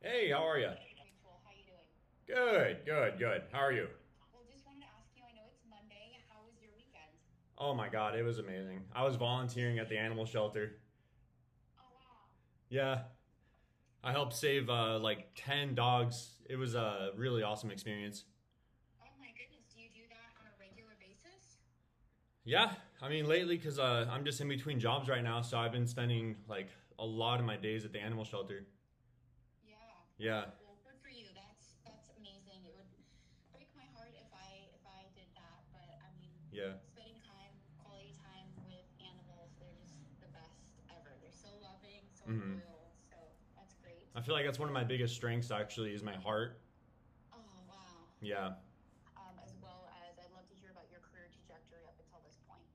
Hey, how are you? Rachel, how you doing? Good, good, good. How are you? Well, just wanted to ask you, I know it's Monday. How was your weekend? Oh my God, it was amazing. I was volunteering at the animal shelter. Oh, wow. Yeah, I helped save like 10 dogs. It was a really awesome experience. Oh my goodness, do you do that on a regular basis? Yeah, I mean, lately, because I'm just in between jobs right now, so I've been spending like a lot of my days at the animal shelter. Yeah, Yeah, wow. Well, good for you. That's amazing. It would break my heart if I did that, but I mean, yeah. spending quality time with animals, they're just the best ever. They're so loving, so hmm loyal, so that's great. I feel like that's one of my biggest strengths, actually, is my heart. Oh, wow. Yeah, As well as I'd love to hear about your career trajectory up until this point.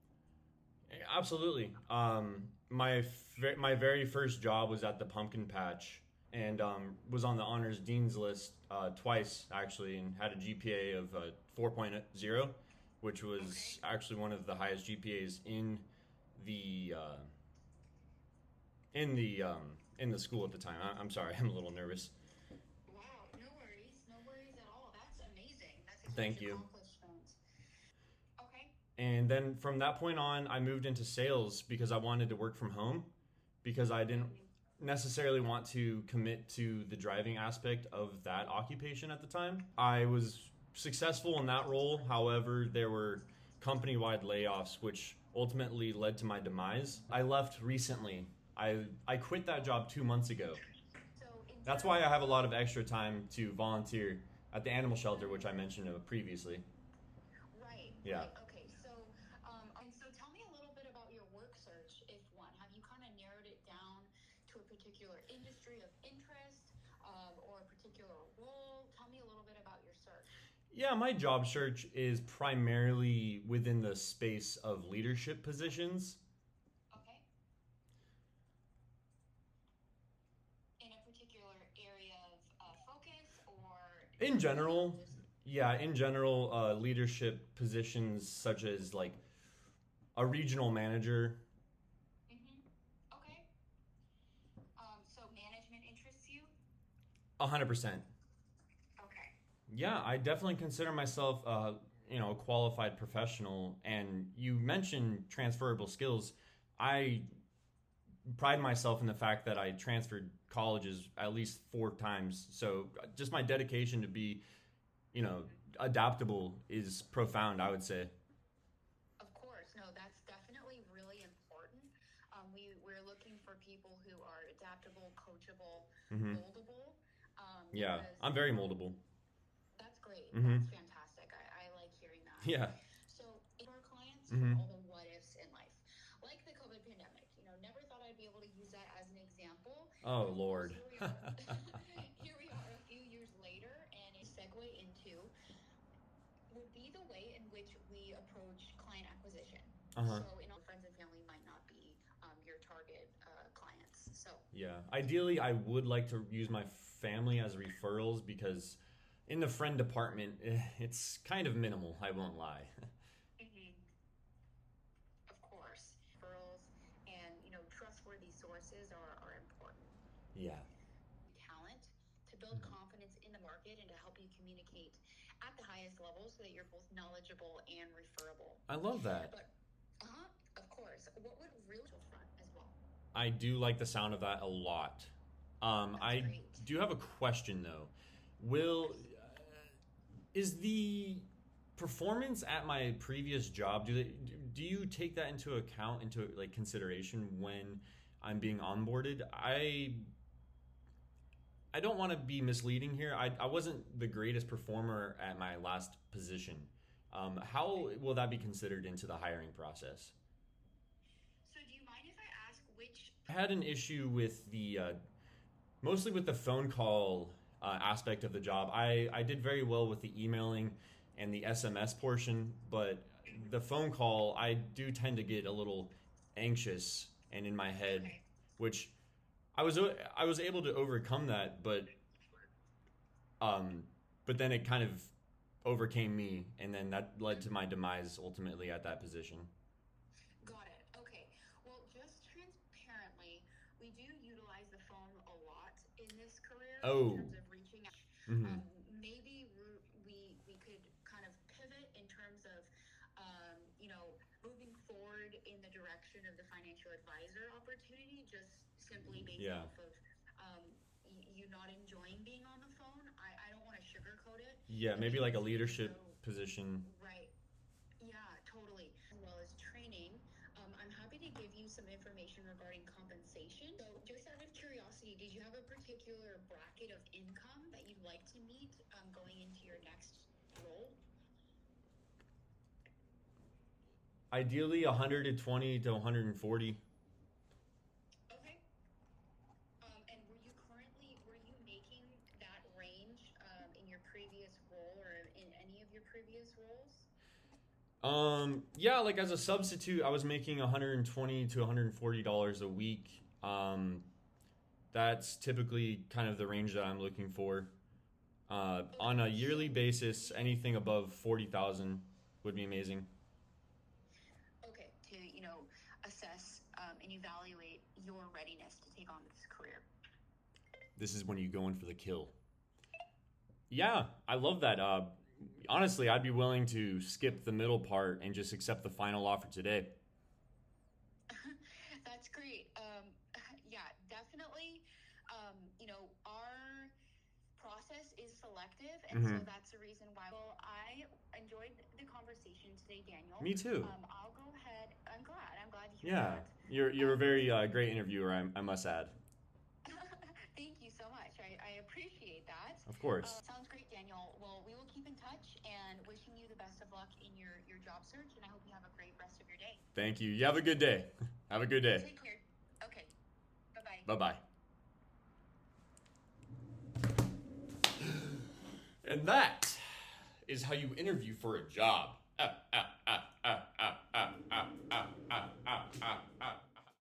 absolutely. My very first job was at the pumpkin patch, and was on the honors dean's list twice actually, and had a GPA of 4.0, which was Okay. actually one of the highest GPAs the uh, in the school at the time. I'm sorry, I'm a little nervous. Wow, no worries, no worries at all. That's amazing. That's a huge Thank you. accomplishment. Okay. And then from that point on, I moved into sales because I wanted to work from home because I didn't Hmm. necessarily want to commit to the driving aspect of that occupation at the time. I was successful in that role. However, there were company wide layoffs, which ultimately led to my demise. I left recently. I quit that job 2 months ago. So in That's why I terms have a lot of of extra time to volunteer at the animal shelter, which I mentioned previously. right, Yeah. right. Okay. So and so tell me a little bit about your work search, if one. Have you kind of narrowed it down to a particular industry of interest, or a particular role? Tell me a little bit about your search. Yeah, my job search is primarily within the space of leadership positions. Okay. In a particular area of focus, or In general, just yeah, in general, leadership positions such as like a regional manager. hmm. Okay. So management interests you? 100%. Okay. Yeah, I definitely consider myself, a qualified professional. And you mentioned transferable skills. I pride myself in the fact that I transferred colleges at least 4 times. So just my dedication to be, adaptable is profound, I would say. Of course. No, that's definitely really important. We're looking for people who are adaptable, coachable, hmm moldable, Yeah, because I'm very moldable. that's great. That's hmm fantastic. I like hearing that. Yeah. So, in our clients from all hmm the what ifs in life, like the COVID pandemic, never thought I'd be able to use that as an example. Oh But of course, Lord. here we are. Here we are a few years later, and a segue into would be the way in which we approach client acquisition. Uh huh. So, friends and family might not be your target clients. So, Yeah. Ideally, I would like to use my family as referrals because in the friend department, it's kind of minimal. I won't lie. mhm, of course, referrals and trustworthy sources are important. Yeah. Talent to build confidence in the market and to help you communicate at the highest level so that you're both knowledgeable and referable. I love that. But, of course, what would really front as well? I do like the sound of that a lot. That's I great. do have a question though. Of Will course. is the performance at my previous job, do you take that into account, into like consideration when I'm being onboarded? I don't want to be misleading here. I wasn't the greatest performer at my last position. How Okay. will that be considered into the hiring process? So, do you mind if I ask which? I had an issue with mostly with the phone call aspect of the job. I did very well with the emailing and the SMS portion, but the phone call, I do tend to get a little anxious and in my head, Okay. which I was able to overcome that, but then it kind of overcame me, and then that led to my demise ultimately at that position. Got it. Okay. Well, just transparently, we do utilize the phone a lot in this career. Oh. in terms of reaching out. Mm-hmm. Maybe we could kind of pivot in terms of, moving forward in the direction of the financial advisor opportunity, just simply based Yeah. off of you not enjoying being on the phone. I don't want to sugarcoat it. Yeah, The maybe like a biggest thing, leadership though, position. right? Yeah, totally. As well as training. I'm happy to give you some information regarding compensation. So, just out of curiosity, did you have a particular bracket of income that you'd like to meet going into your next role? Ideally 120 to 140. Okay. And were you making that range in your previous role or in any of your previous roles? Yeah, like as a substitute, I was making 120 to $140 a week. That's typically kind of the range that I'm looking for. On a yearly basis, anything above 40,000 would be amazing. Okay, to assess and evaluate your readiness to take on this career. This is when you go in for the kill. Yeah, I love that. Honestly, I'd be willing to skip the middle part and just accept the final offer today. That's great. Yeah, definitely. Our process is selective, and so that's the reason why. Well, I enjoyed the conversation today, Daniel. Me too. I'll go ahead. I'm glad. I'm glad to hear Yeah, that. you're a very great interviewer, I must add. Thank you so much. I appreciate that. Of course. Sounds great, Daniel. Well, we will keep in touch and wishing you the best of luck in your job search, and I hope you have a great rest of your day. Thank you. You have a good day. Have a good day. Take care. Okay. Bye-bye. Bye-bye. And that is how you interview for a job.